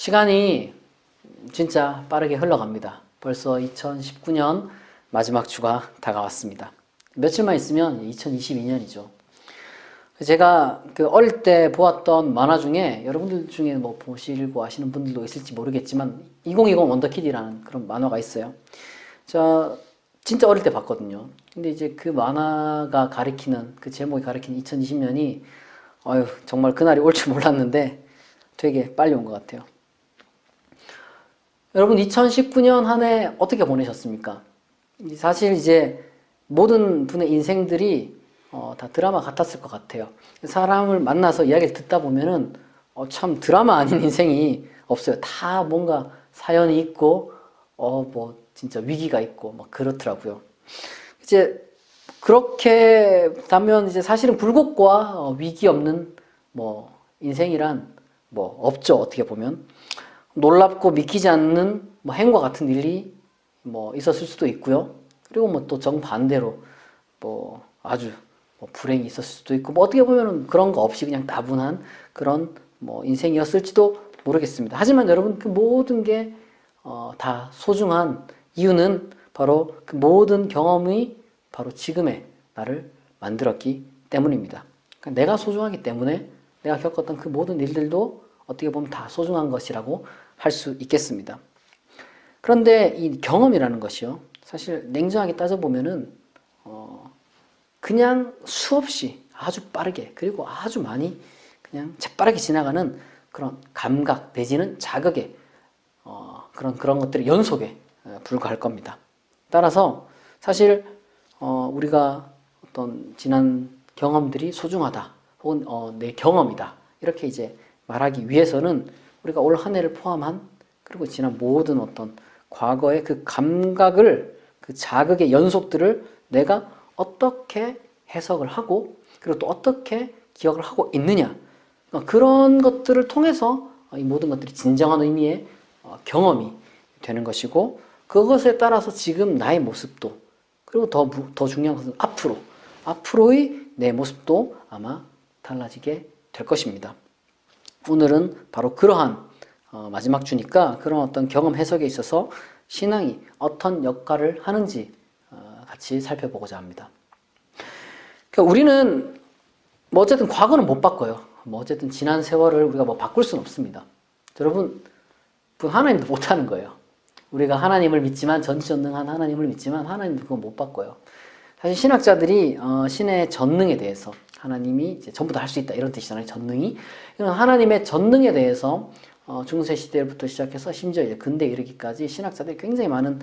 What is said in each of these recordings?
시간이 진짜 빠르게 흘러갑니다. 벌써 2019년 마지막 주가 다가왔습니다. 며칠만 있으면 2022년이죠. 제가 어릴 때 보았던 만화 중에 여러분들 중에 뭐 보시고 아시는 분들도 있을지 모르겠지만 2020 원더키드라는 그런 만화가 있어요. 저 진짜 어릴 때 봤거든요. 근데 이제 그 만화가 가리키는 그 제목이 가리키는 2020년이 정말 그날이 올 줄 몰랐는데 되게 빨리 온 것 같아요. 여러분 2019년 한 해 어떻게 보내셨습니까? 사실 이제 모든 분의 인생들이 다 드라마 같았을 것 같아요. 사람을 만나서 이야기를 듣다 보면은 참 드라마 아닌 인생이 없어요. 다 뭔가 사연이 있고 뭐 진짜 위기가 있고 막 그렇더라고요. 이제 그렇게 다면 이제 사실은 굴곡과 위기 없는 뭐 인생이란 뭐 없죠. 어떻게 보면 놀랍고 믿기지 않는 뭐 행과 같은 일이 뭐 있었을 수도 있고요. 그리고 뭐 또 정반대로 뭐 아주 뭐 불행이 있었을 수도 있고 뭐 어떻게 보면은 그런 거 없이 그냥 따분한 그런 뭐 인생이었을지도 모르겠습니다. 하지만 여러분 그 모든 게 다 소중한 이유는 바로 그 모든 경험이 바로 지금의 나를 만들었기 때문입니다. 그러니까 내가 소중하기 때문에 내가 겪었던 그 모든 일들도 어떻게 보면 다 소중한 것이라고 할 수 있겠습니다. 그런데 이 경험이라는 것이요. 사실 냉정하게 따져보면은 그냥 수없이 아주 빠르게 그리고 아주 많이 그냥 재빠르게 지나가는 그런 감각 내지는 자극의 그런 것들의 연속에 불과할 겁니다. 따라서 사실 우리가 어떤 지난 경험들이 소중하다 혹은 내 경험이다 이렇게 이제 말하기 위해서는 우리가 올 한 해를 포함한 그리고 지난 모든 어떤 과거의 그 감각을 그 자극의 연속들을 내가 어떻게 해석을 하고 그리고 또 어떻게 기억을 하고 있느냐 그런 것들을 통해서 이 모든 것들이 진정한 의미의 경험이 되는 것이고 그것에 따라서 지금 나의 모습도 그리고 더 중요한 것은 앞으로의 내 모습도 아마 달라지게 될 것입니다. 오늘은 바로 그러한 마지막 주니까 그런 어떤 경험 해석에 있어서 신앙이 어떤 역할을 하는지 같이 살펴보고자 합니다. 그러니까 우리는 뭐 어쨌든 과거는 못 바꿔요. 뭐 어쨌든 지난 세월을 우리가 뭐 바꿀 수는 없습니다. 여러분, 하나님도 못 하는 거예요. 우리가 하나님을 믿지만 전지전능한 하나님을 믿지만 하나님도 그건 못 바꿔요. 사실 신학자들이 신의 전능에 대해서 하나님이 이제 전부 다 할 수 있다 이런 뜻이잖아요. 전능이 하나님의 전능에 대해서 중세 시대부터 시작해서 심지어 이제 근대에 이르기까지 신학자들이 굉장히 많은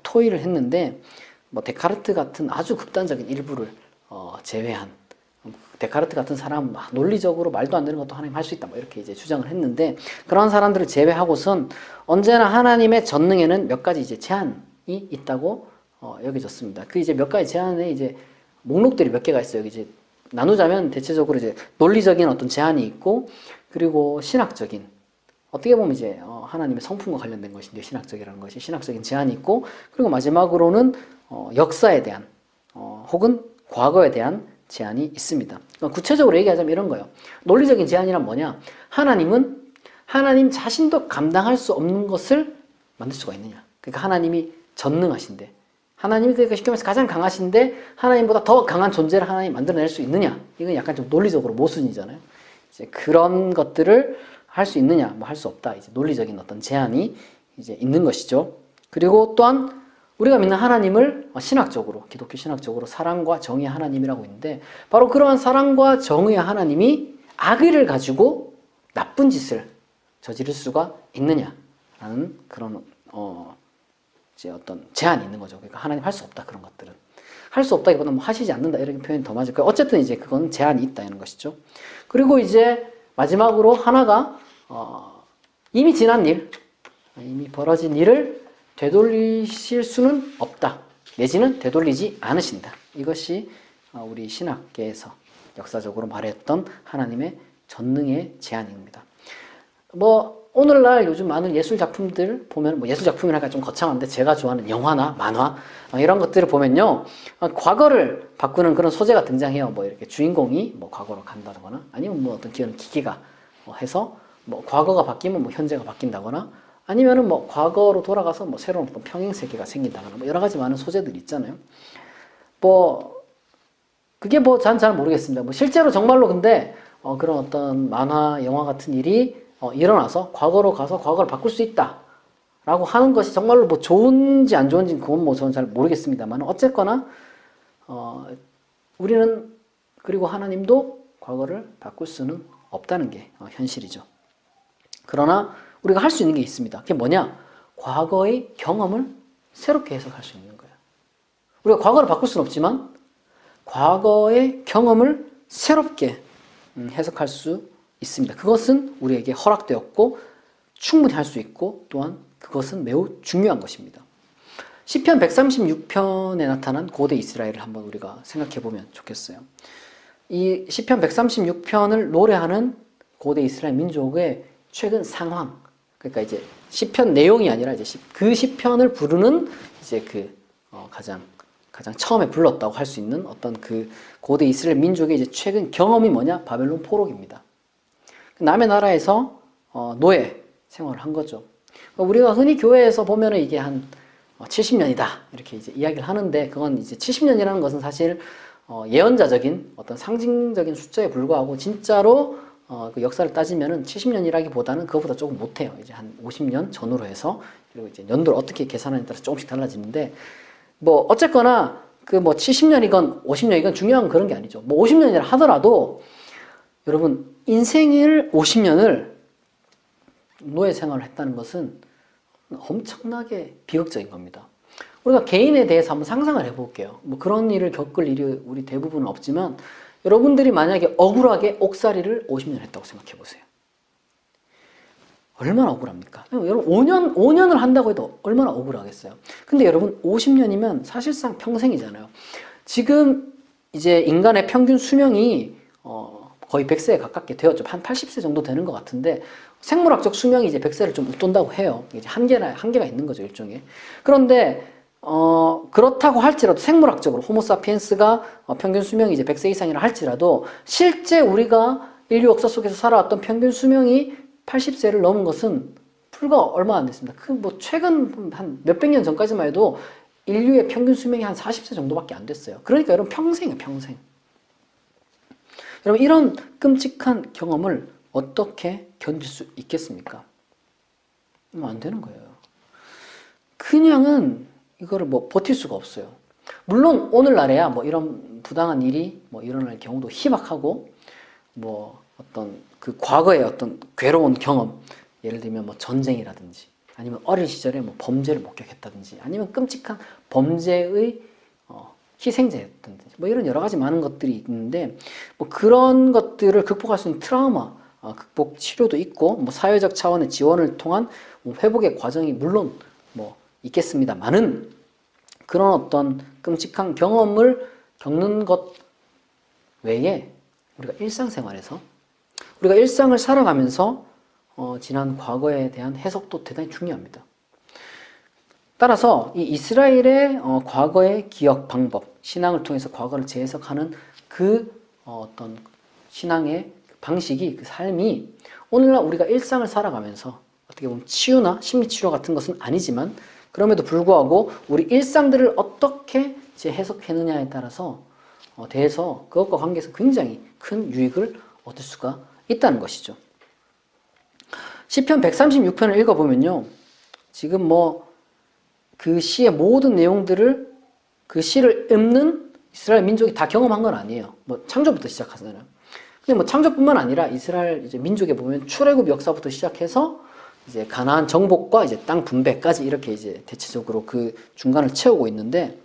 토의를 했는데 뭐 데카르트 같은 아주 극단적인 일부를 제외한 데카르트 같은 사람 논리적으로 말도 안 되는 것도 하나님 할 수 있다 뭐 이렇게 이제 주장을 했는데 그런 사람들을 제외하고선 언제나 하나님의 전능에는 몇 가지 이제 제한이 있다고 여겨졌습니다. 그 이제 몇 가지 제한에 이제 목록들이 몇 개가 있어요. 이제 나누자면 대체적으로 이제 논리적인 어떤 제한이 있고 그리고 신학적인 어떻게 보면 이제 하나님의 성품과 관련된 것인데 신학적이라는 것이 신학적인 제한이 있고 그리고 마지막으로는 역사에 대한 혹은 과거에 대한 제한이 있습니다. 그러니까 구체적으로 얘기하자면 이런 거예요. 논리적인 제한이란 뭐냐? 하나님은 하나님 자신도 감당할 수 없는 것을 만들 수가 있느냐? 그러니까 하나님이 전능하신데 하나님이 그러니까 쉽게 말해서 가장 강하신데 하나님보다 더 강한 존재를 하나님이 만들어낼 수 있느냐? 이건 약간 좀 논리적으로 모순이잖아요. 이제 그런 것들을 할 수 있느냐? 뭐 할 수 없다. 이제 논리적인 어떤 제한이 이제 있는 것이죠. 그리고 또한 우리가 믿는 하나님을 신학적으로, 기독교 신학적으로 사랑과 정의의 하나님이라고 있는데 바로 그러한 사랑과 정의의 하나님이 악의를 가지고 나쁜 짓을 저지를 수가 있느냐라는 그런 이제 어떤 제한이 있는 거죠. 그러니까 하나님 할 수 없다 그런 것들은 할 수 없다기보다는 뭐 하시지 않는다 이런 표현이 더 맞을 거예요. 어쨌든 이제 그건 제한이 있다는 것이죠. 그리고 이제 마지막으로 하나가 이미 지난 일, 이미 벌어진 일을 되돌리실 수는 없다. 내지는 되돌리지 않으신다. 이것이 우리 신학계에서 역사적으로 말했던 하나님의 전능의 제한입니다. 뭐 오늘날 요즘 많은 예술 작품들 보면 뭐 예술 작품이라니까 좀 거창한데 제가 좋아하는 영화나 만화 이런 것들을 보면요 과거를 바꾸는 그런 소재가 등장해요. 뭐 이렇게 주인공이 뭐 과거로 간다거나 아니면 뭐 어떤 기계가 해서 뭐 과거가 바뀌면 뭐 현재가 바뀐다거나 아니면은 뭐 과거로 돌아가서 뭐 새로운 어떤 평행 세계가 생긴다거나 뭐 여러 가지 많은 소재들이 있잖아요. 뭐 그게 뭐 전 잘 모르겠습니다. 뭐 실제로 정말로 근데 그런 어떤 만화, 영화 같은 일이 일어나서 과거로 가서 과거를 바꿀 수 있다라고 하는 것이 정말로 뭐 좋은지 안 좋은지 그건 뭐 저는 잘 모르겠습니다만 어쨌거나 우리는 그리고 하나님도 과거를 바꿀 수는 없다는 게 현실이죠. 그러나 우리가 할 수 있는 게 있습니다. 그게 뭐냐? 과거의 경험을 새롭게 해석할 수 있는 거예요. 우리가 과거를 바꿀 수는 없지만 과거의 경험을 새롭게 해석할 수 있습니다. 그것은 우리에게 허락되었고 충분히 할 수 있고 또한 그것은 매우 중요한 것입니다. 시편 136편에 나타난 고대 이스라엘을 한번 우리가 생각해 보면 좋겠어요. 이 시편 136편을 노래하는 고대 이스라엘 민족의 최근 상황, 그러니까 이제 시편 내용이 아니라 이제 그 시편을 부르는 이제 가장 처음에 불렀다고 할 수 있는 어떤 그 고대 이스라엘 민족의 이제 최근 경험이 뭐냐? 바벨론 포로기입니다. 남의 나라에서 노예 생활을 한 거죠. 우리가 흔히 교회에서 보면은 이게 한 70년이다 이렇게 이제 이야기를 하는데 그건 이제 70년이라는 것은 사실 예언자적인 어떤 상징적인 숫자에 불과하고 진짜로 그 역사를 따지면은 70년이라기보다는 그것보다 조금 못해요. 이제 한 50년 전후로 해서 그리고 이제 연도를 어떻게 계산하느냐에 따라서 조금씩 달라지는데 뭐 어쨌거나 그 뭐 70년이건 50년이건 중요한 그런 게 아니죠. 뭐 50년이라 하더라도 여러분 인생을 50년을 노예 생활을 했다는 것은 엄청나게 비극적인 겁니다. 우리가 개인에 대해서 한번 상상을 해볼게요. 뭐 그런 일을 겪을 일이 우리 대부분은 없지만 여러분들이 만약에 억울하게 옥살이를 50년 했다고 생각해 보세요. 얼마나 억울합니까? 여러분 5년을 한다고 해도 얼마나 억울하겠어요. 근데 여러분 50년이면 사실상 평생이잖아요. 지금 이제 인간의 평균 수명이 거의 100세에 가깝게 되었죠. 한 80세 정도 되는 것 같은데 생물학적 수명이 이제 100세를 좀 웃돈다고 해요. 이제 한계가 있는 거죠, 일종의. 그런데 그렇다고 할지라도 생물학적으로 호모사피엔스가 평균 수명이 이제 100세 이상이라 할지라도 실제 우리가 인류 역사 속에서 살아왔던 평균 수명이 80세를 넘은 것은 불과 얼마 안 됐습니다. 뭐 최근 한 몇백 년 전까지만 해도 인류의 평균 수명이 한 40세 정도밖에 안 됐어요. 그러니까 여러분 평생이에요, 평생. 여러분 이런 끔찍한 경험을 어떻게 견딜 수 있겠습니까? 안 되는 거예요. 그냥은 이거를 뭐 버틸 수가 없어요. 물론 오늘날에야 뭐 이런 부당한 일이 뭐 일어날 경우도 희박하고 뭐 어떤 그 과거의 어떤 괴로운 경험, 예를 들면 뭐 전쟁이라든지 아니면 어린 시절에 뭐 범죄를 목격했다든지 아니면 끔찍한 범죄의 희생자였다든지 뭐 이런 여러 가지 많은 것들이 있는데 뭐 그런 것들을 극복할 수 있는 트라우마 극복 치료도 있고 뭐 사회적 차원의 지원을 통한 회복의 과정이 물론 뭐 있겠습니다만은 그런 어떤 끔찍한 경험을 겪는 것 외에 우리가 일상생활에서 우리가 일상을 살아가면서 지난 과거에 대한 해석도 대단히 중요합니다. 따라서 이 이스라엘의 과거의 기억 방법, 신앙을 통해서 과거를 재해석하는 그 어떤 신앙의 방식이, 그 삶이 오늘날 우리가 일상을 살아가면서 어떻게 보면 치유나 심리치료 같은 것은 아니지만 그럼에도 불구하고 우리 일상들을 어떻게 재해석했느냐에 따라서 대해서 그것과 관계해서 굉장히 큰 유익을 얻을 수가 있다는 것이죠. 시편 136편을 읽어보면요. 지금 뭐 그 시의 모든 내용들을 그 시를 읽는 이스라엘 민족이 다 경험한 건 아니에요. 뭐 창조부터 시작하잖아요. 근데 뭐 창조뿐만 아니라 이스라엘 이제 민족에 보면 출애굽 역사부터 시작해서 이제 가나안 정복과 이제 땅 분배까지 이렇게 이제 대체적으로 그 중간을 채우고 있는데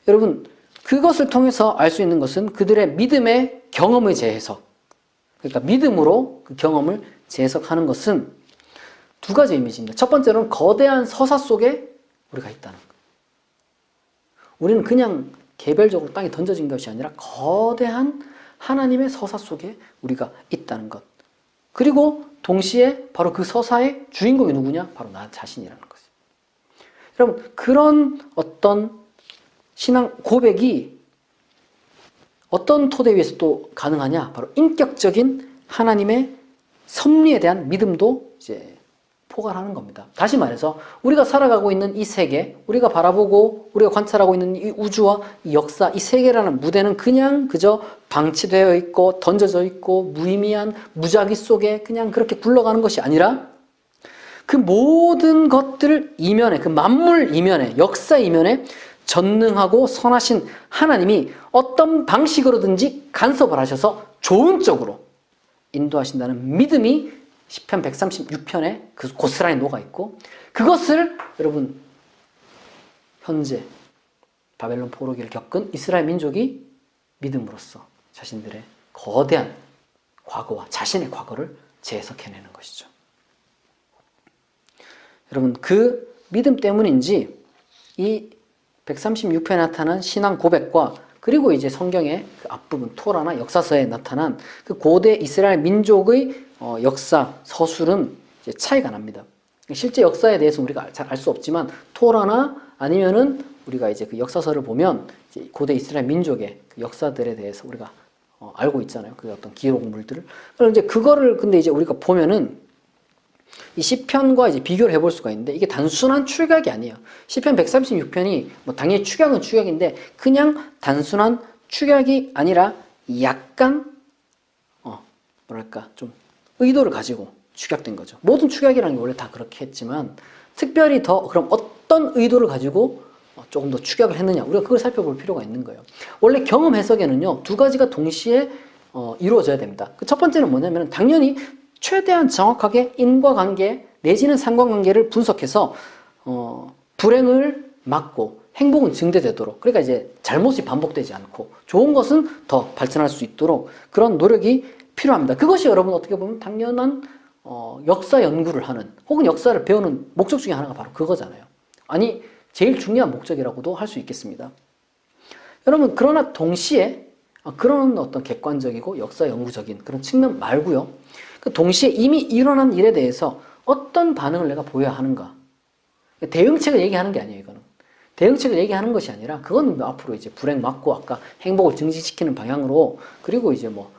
여러분 그것을 통해서 알 수 있는 것은 그들의 믿음의 경험의 재해석. 그러니까 믿음으로 그 경험을 재해석하는 것은 두 가지 이미지입니다. 첫 번째로는 거대한 서사 속에 우리가 있다는 것. 우리는 그냥 개별적으로 땅에 던져진 것이 아니라 거대한 하나님의 서사 속에 우리가 있다는 것. 그리고 동시에 바로 그 서사의 주인공이 누구냐? 바로 나 자신이라는 거죠. 여러분 그런 어떤 신앙 고백이 어떤 토대 위에서 또 가능하냐? 바로 인격적인 하나님의 섭리에 대한 믿음도 이제 포괄하는 겁니다. 다시 말해서 우리가 살아가고 있는 이 세계, 우리가 바라보고 우리가 관찰하고 있는 이 우주와 이 역사, 이 세계라는 무대는 그냥 그저 방치되어 있고 던져져 있고 무의미한 무작위 속에 그냥 그렇게 굴러가는 것이 아니라 그 모든 것들 이면에, 그 만물 이면에, 역사 이면에 전능하고 선하신 하나님이 어떤 방식으로든지 간섭을 하셔서 좋은 쪽으로 인도하신다는 믿음이 시편 136편에 그 고스란히 녹아있고, 그것을 여러분 현재 바벨론 포로기를 겪은 이스라엘 민족이 믿음으로써 자신들의 거대한 과거와 자신의 과거를 재해석해내는 것이죠. 여러분, 그 믿음 때문인지 이 136편에 나타난 신앙 고백과 그리고 이제 성경의 그 앞부분 토라나 역사서에 나타난 그 고대 이스라엘 민족의 역사 서술은 이제 차이가 납니다. 실제 역사에 대해서 우리가 잘 알 수 없지만 토라나 아니면은 우리가 이제 그 역사서를 보면 이제 고대 이스라엘 민족의 그 역사들에 대해서 우리가 알고 있잖아요. 그 어떤 기록물들을. 그럼 이제 그거를 근데 이제 우리가 보면은 이 시편과 이제 비교를 해볼 수가 있는데 이게 단순한 추격이 아니에요. 시편 136편이 뭐 당연히 추격은 추격인데 그냥 단순한 추격이 아니라 약간 뭐랄까 좀 의도를 가지고 추격된 거죠. 모든 추격이라는 게 원래 다 그렇게 했지만 특별히 더 그럼 어떤 의도를 가지고 조금 더 추격을 했느냐, 우리가 그걸 살펴볼 필요가 있는 거예요. 원래 경험 해석에는요 두 가지가 동시에 이루어져야 됩니다. 그 첫 번째는 뭐냐면 당연히 최대한 정확하게 인과관계 내지는 상관관계를 분석해서 불행을 막고 행복은 증대되도록, 그러니까 이제 잘못이 반복되지 않고 좋은 것은 더 발전할 수 있도록 그런 노력이 필요합니다. 그것이 여러분 어떻게 보면 당연한 역사 연구를 하는 혹은 역사를 배우는 목적 중에 하나가 바로 그거잖아요. 아니 제일 중요한 목적이라고도 할 수 있겠습니다. 여러분 그러나 동시에 그런 어떤 객관적이고 역사 연구적인 그런 측면 말고요, 그 동시에 이미 일어난 일에 대해서 어떤 반응을 내가 보여야 하는가, 대응책을 얘기하는 게 아니에요. 이거는 대응책을 얘기하는 것이 아니라 그건 앞으로 이제 불행 막고 아까 행복을 증진시키는 방향으로, 그리고 이제 뭐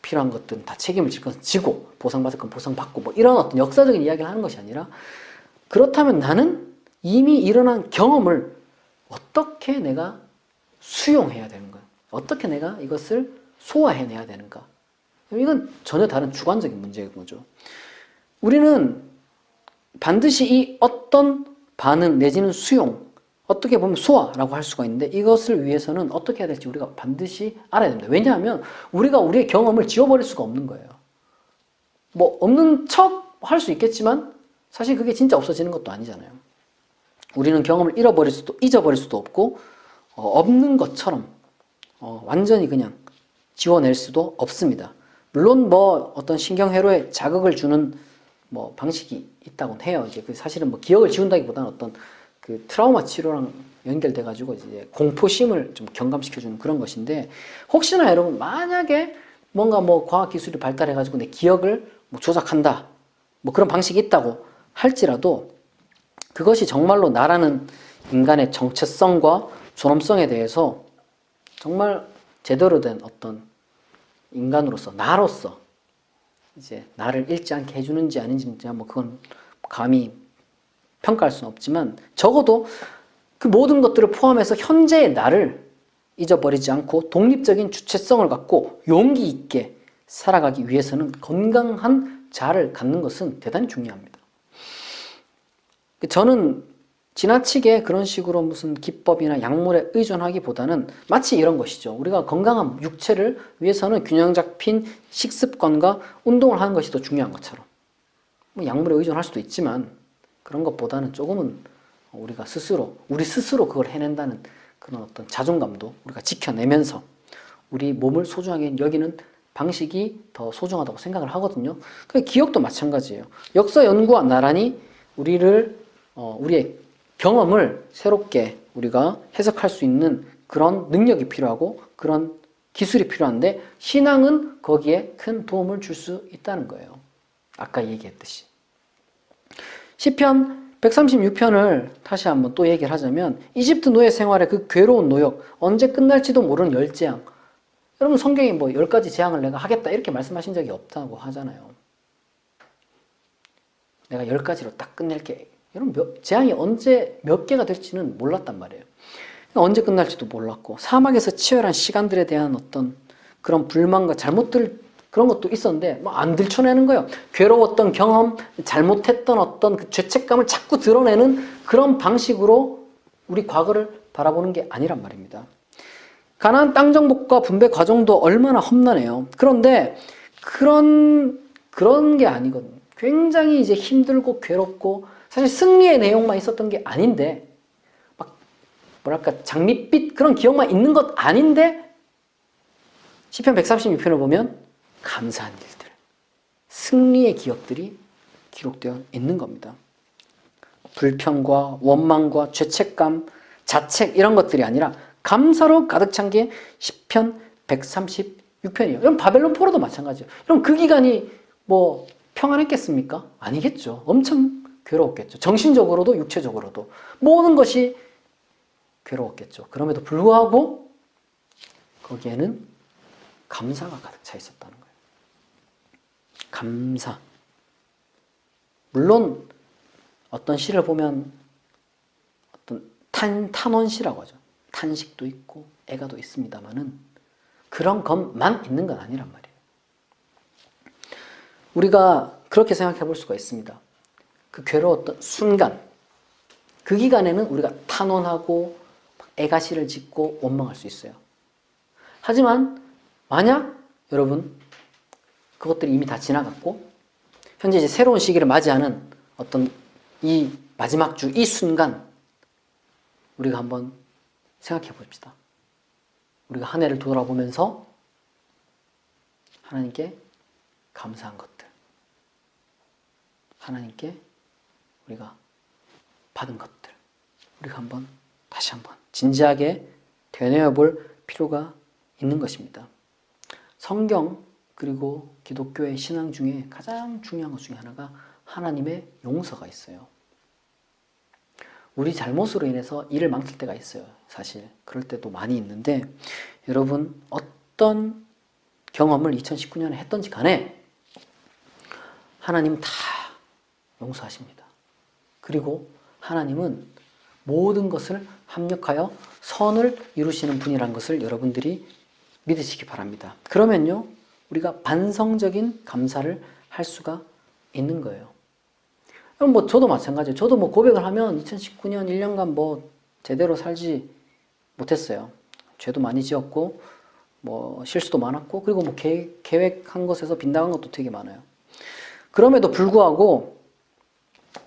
필요한 것들은 다 책임을 질 것은 지고 보상받을 건 보상받고 뭐 이런 어떤 역사적인 이야기를 하는 것이 아니라, 그렇다면 나는 이미 일어난 경험을 어떻게 내가 수용해야 되는가, 어떻게 내가 이것을 소화해내야 되는가, 이건 전혀 다른 주관적인 문제인 거죠. 우리는 반드시 이 어떤 반응 내지는 수용, 어떻게 보면 소화라고 할 수가 있는데 이것을 위해서는 어떻게 해야 될지 우리가 반드시 알아야 됩니다. 왜냐하면 우리가 우리의 경험을 지워버릴 수가 없는 거예요. 뭐 없는 척 할 수 있겠지만 사실 그게 진짜 없어지는 것도 아니잖아요. 우리는 경험을 잊어버릴 수도 없고 없는 것처럼 완전히 그냥 지워낼 수도 없습니다. 물론 뭐 어떤 신경회로에 자극을 주는 뭐 방식이 있다고는 해요. 이제 그 사실은 뭐 기억을 지운다기보다는 어떤 그 트라우마 치료랑 연결돼 가지고 이제 공포심을 좀 경감시켜주는 그런 것인데, 혹시나 여러분 만약에 뭔가 뭐 과학 기술이 발달해 가지고 내 기억을 뭐 조작한다, 뭐 그런 방식이 있다고 할지라도 그것이 정말로 나라는 인간의 정체성과 존엄성에 대해서 정말 제대로 된 어떤 인간으로서, 나로서 이제 나를 잃지 않게 해주는지 아닌지 뭐 그건 감히 평가할 수는 없지만 적어도 그 모든 것들을 포함해서 현재의 나를 잊어버리지 않고 독립적인 주체성을 갖고 용기 있게 살아가기 위해서는 건강한 자아를 갖는 것은 대단히 중요합니다. 저는 지나치게 그런 식으로 무슨 기법이나 약물에 의존하기보다는 마치 이런 것이죠. 우리가 건강한 육체를 위해서는 균형 잡힌 식습관과 운동을 하는 것이 더 중요한 것처럼, 뭐 약물에 의존할 수도 있지만 그런 것보다는 조금은 우리가 우리 스스로 그걸 해낸다는 그런 어떤 자존감도 우리가 지켜내면서 우리 몸을 소중하게 여기는 방식이 더 소중하다고 생각을 하거든요. 기억도 마찬가지예요. 역사 연구와 나란히 우리의 경험을 새롭게 우리가 해석할 수 있는 그런 능력이 필요하고 그런 기술이 필요한데, 신앙은 거기에 큰 도움을 줄 수 있다는 거예요. 아까 얘기했듯이. 시편 136편을 다시 한번 또 얘기를 하자면 이집트 노예 생활의 그 괴로운 노역, 언제 끝날지도 모르는 열재앙. 여러분 성경이 뭐 10가지 재앙을 내가 하겠다 이렇게 말씀하신 적이 없다고 하잖아요. 내가 10가지로 딱 끝낼게. 여러분, 재앙이 언제 몇 개가 될지는 몰랐단 말이에요. 언제 끝날지도 몰랐고, 사막에서 치열한 시간들에 대한 어떤 그런 불만과 잘못들, 그런 것도 있었는데, 뭐 안 들춰내는 거예요. 괴로웠던 경험, 잘못했던 어떤 그 죄책감을 자꾸 드러내는 그런 방식으로 우리 과거를 바라보는 게 아니란 말입니다. 가나안 땅 정복과 분배 과정도 얼마나 험난해요. 그런데 그런 게 아니거든요. 굉장히 이제 힘들고 괴롭고, 사실 승리의 내용만 있었던 게 아닌데, 막 뭐랄까 장밋빛 그런 기억만 있는 것 아닌데, 시편 136편을 보면 감사한 일들, 승리의 기억들이 기록되어 있는 겁니다. 불평과 원망과 죄책감, 자책 이런 것들이 아니라 감사로 가득 찬 게 시편 136편이에요. 여러분, 바벨론 포로도 마찬가지예요. 그럼 그 기간이 뭐 평안했겠습니까? 아니겠죠. 엄청 괴로웠겠죠. 정신적으로도 육체적으로도 모든 것이 괴로웠겠죠. 그럼에도 불구하고 거기에는 감사가 가득 차 있었다는 거예요. 감사. 물론 어떤 시를 보면 어떤 탄원시라고 하죠. 탄식도 있고 애가도 있습니다만은 그런 것만 있는 건 아니란 말이에요. 우리가 그렇게 생각해 볼 수가 있습니다. 그 괴로웠던 순간, 그 기간에는 우리가 탄원하고 애가시를 짓고 원망할 수 있어요. 하지만 만약 여러분 그것들이 이미 다 지나갔고 현재 이제 새로운 시기를 맞이하는 어떤 이 마지막 주, 이 순간 우리가 한번 생각해 봅시다. 우리가 한 해를 돌아보면서 하나님께 감사한 것들, 하나님께 우리가 받은 것들, 우리가 다시 한번 진지하게 되뇌어 볼 필요가 있는 것입니다. 성경 그리고 기독교의 신앙 중에 가장 중요한 것 중에 하나가 하나님의 용서가 있어요. 우리 잘못으로 인해서 일을 망칠 때가 있어요. 사실 그럴 때도 많이 있는데 여러분 어떤 경험을 2019년에 했던지 간에 하나님 다 용서하십니다. 그리고 하나님은 모든 것을 합력하여 선을 이루시는 분이라는 것을 여러분들이 믿으시기 바랍니다. 그러면요 우리가 반성적인 감사를 할 수가 있는 거예요. 뭐 저도 마찬가지예요. 저도 뭐 고백을 하면 2019년 1년간 뭐 제대로 살지 못했어요. 죄도 많이 지었고 뭐 실수도 많았고 그리고 뭐 계획한 것에서 빗나간 것도 되게 많아요. 그럼에도 불구하고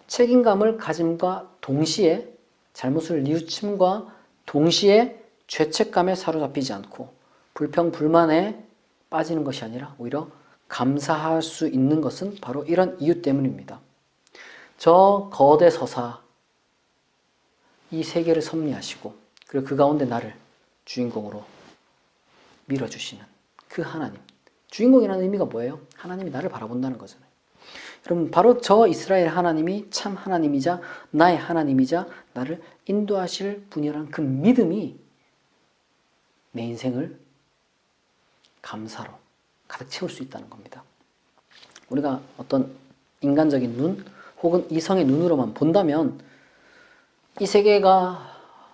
책임감을 가짐과 동시에 잘못을 뉘우침과 동시에 죄책감에 사로잡히지 않고 불평 불만에 빠지는 것이 아니라 오히려 감사할 수 있는 것은 바로 이런 이유 때문입니다. 저 거대 서사 이 세계를 섭리하시고 그리고 그 가운데 나를 주인공으로 밀어주시는 그 하나님. 주인공이라는 의미가 뭐예요? 하나님이 나를 바라본다는 거잖아요. 여러분 바로 저 이스라엘 하나님이 참 하나님이자 나의 하나님이자 나를 인도하실 분이라는 그 믿음이 내 인생을 감사로 가득 채울 수 있다는 겁니다. 우리가 어떤 인간적인 눈 혹은 이성의 눈으로만 본다면 이 세계가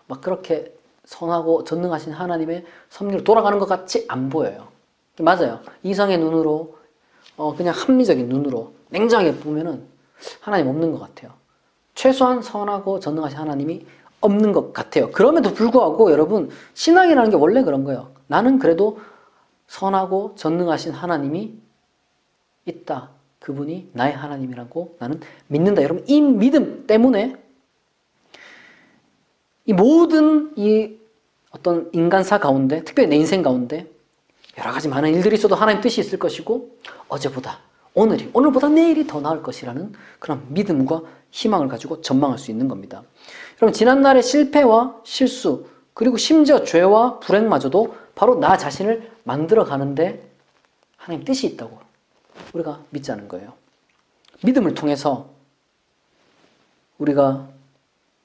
막 그렇게 선하고 전능하신 하나님의 섭리로 돌아가는 것 같이 안 보여요. 맞아요. 이성의 눈으로 그냥 합리적인 눈으로 냉정하게 보면은 하나님 없는 것 같아요. 최소한 선하고 전능하신 하나님이 없는 것 같아요. 그럼에도 불구하고 여러분 신앙이라는 게 원래 그런 거예요. 나는 그래도 선하고 전능하신 하나님이 있다. 그분이 나의 하나님이라고 나는 믿는다. 여러분 이 믿음 때문에 이 모든 이 어떤 인간사 가운데 특별히 내 인생 가운데 여러 가지 많은 일들이 있어도 하나님 뜻이 있을 것이고 어제보다 오늘보다 내일이 더 나을 것이라는 그런 믿음과 희망을 가지고 전망할 수 있는 겁니다. 여러분 지난날의 실패와 실수 그리고 심지어 죄와 불행마저도 바로 나 자신을 만들어 가는데 하나님 뜻이 있다고 우리가 믿자는 거예요. 믿음을 통해서 우리가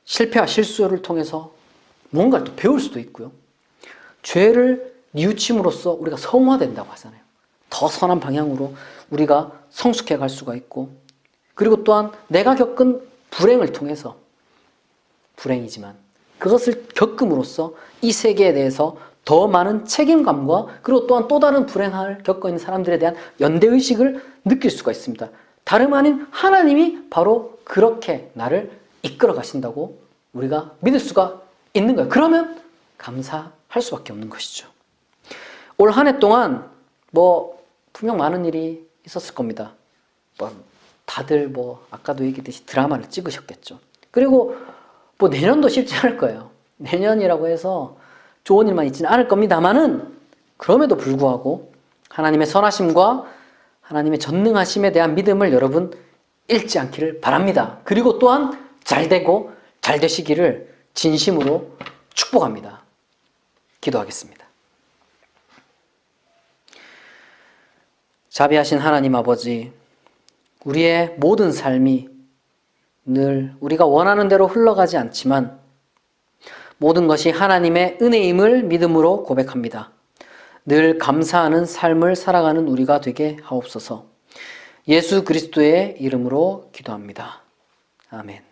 실패와 실수를 통해서 무언가를 또 배울 수도 있고요. 죄를 뉘우침으로써 우리가 성화된다고 하잖아요. 더 선한 방향으로 우리가 성숙해 갈 수가 있고 그리고 또한 내가 겪은 불행을 통해서, 불행이지만 그것을 겪음으로써 이 세계에 대해서 더 많은 책임감과 그리고 또한 또 다른 불행을 겪고 있는 사람들에 대한 연대의식을 느낄 수가 있습니다. 다름 아닌 하나님이 바로 그렇게 나를 이끌어 가신다고 우리가 믿을 수가 있는 거예요. 그러면 감사할 수밖에 없는 것이죠. 올 한 해 동안 분명 많은 일이 있었을 겁니다. 다들 아까도 얘기했듯이 드라마를 찍으셨겠죠. 그리고 내년도 쉽지 않을 거예요. 내년이라고 해서 좋은 일만 있지는 않을 겁니다만은 그럼에도 불구하고 하나님의 선하심과 하나님의 전능하심에 대한 믿음을 여러분 잃지 않기를 바랍니다. 그리고 또한 잘 되고 잘 되시기를 진심으로 축복합니다. 기도하겠습니다. 자비하신 하나님 아버지, 우리의 모든 삶이 늘 우리가 원하는 대로 흘러가지 않지만 모든 것이 하나님의 은혜임을 믿음으로 고백합니다. 늘 감사하는 삶을 살아가는 우리가 되게 하옵소서. 예수 그리스도의 이름으로 기도합니다. 아멘.